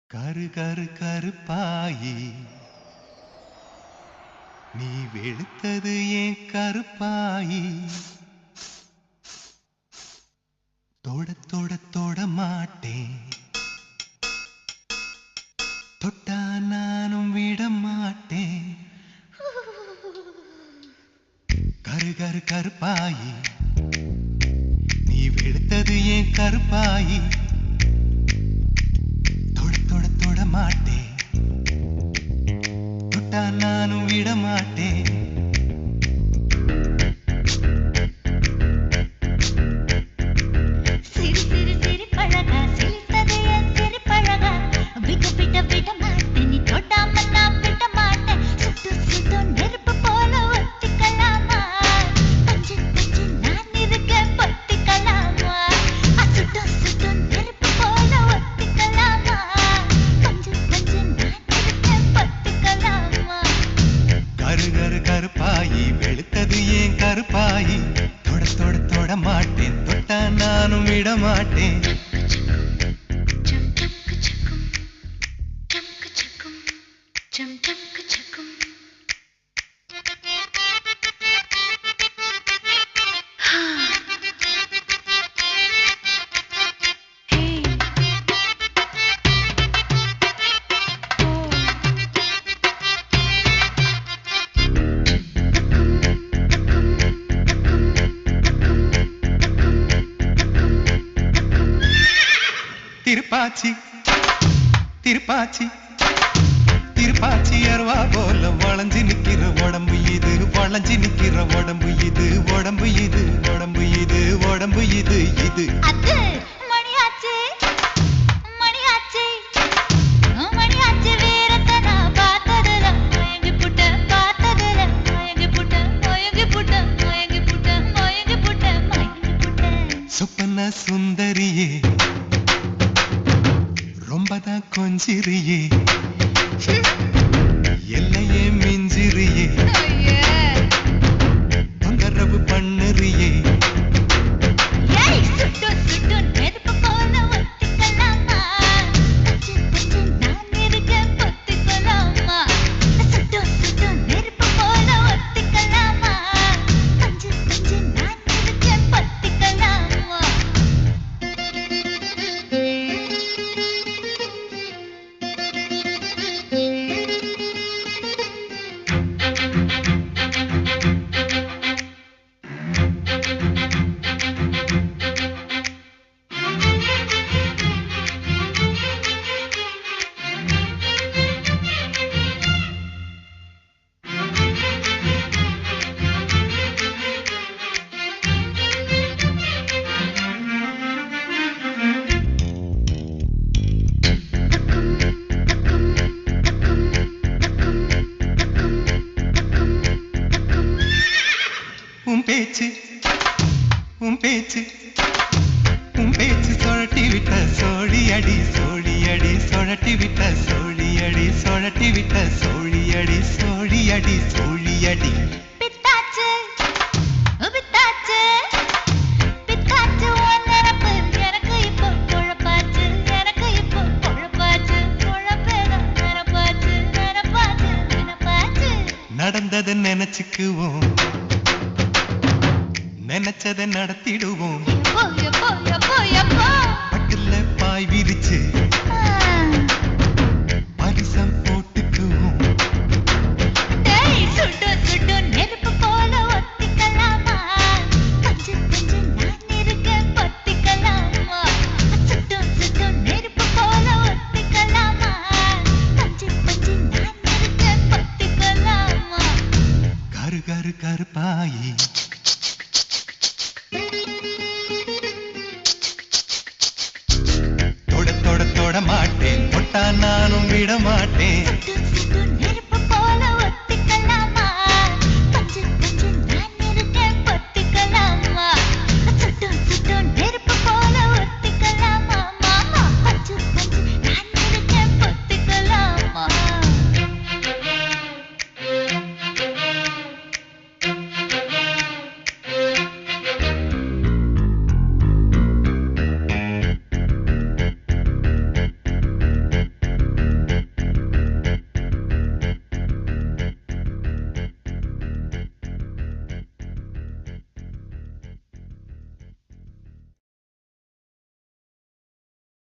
கரு கரு கருப்பாயி நீ வெளுத்தது ஏன் கருப்பாயி தொட தொட தொட மாட்டேன் தொட்டா நானும் விட மாட்டேன் கரு கரு கருப்பாயி நீ வெளுத்தது ஏன் கருப்பாயி தொட தொட தொட மாட்டேன் தொட்டா நானும் விட மாட்டேன் கருப்பாயி வெளுத்தது ஏன் கருப்பாயி தொட தொட தொட மாட்டேன் தொட்டா நானும் விட மாட்டேன் திருப்பாச்சி திருப்பாச்சி திருப்பாச்சி அருவா போல வளைஞ்சு நிக்கிற உடம்பு இது வளைஞ்சு நிக்கிற உடம்பு இது உடம்பு இது உடம்பு இது உடம்பு இது இது சொப்பன சுந்தரியே ரொம்பதான் கொஞ்சிரியே எல்லையே மிஞ்சிரியே தொந்தரவு பண்ணுறியே பேச்சு உன் பேச்சு உன் பேச்சு சொழட்டி விட்ட சோழி அடி சோழி அடி சொழட்டி விட்ட சோழி அடி சொழட்டி விட்ட சோழி அடி சோழி அடி சோழி அடி பித்தாச்சு பித்தாச்சு பித்தாச்சு உன்னரப்பு எனக்கு இப்போ குழப்பாச்சு எனக்கு இப்போ குழப்பாச்சு குழப்பேதான் நினப்பாச்சு நினப்பாச்சு நினப்பாச்சு நடந்ததை நினைச்சுக்குவோம் நினைச்சதை நடத்திடுவோம் பட்டுல பாய் விரிச்சு பரிசம் போட்டுக்குவோம் சுட்டு சுட்டு நெருப்பு போல ஒத்திக்கலாமா கொஞ்சம் கொஞ்சம் நான் இருக்கேன் பத்திக்கலாமா சுட்டு சுட்டு நெருப்பு போல ஒத்திக்கலாமா கொஞ்சம் கொஞ்சம் நான் இருக்கேன் பத்திக்கலாமா கரு கரு கருப்பாயி தொட தொட தொட மாட்டேன் தொட்டா நானும் விட மாட்டேன்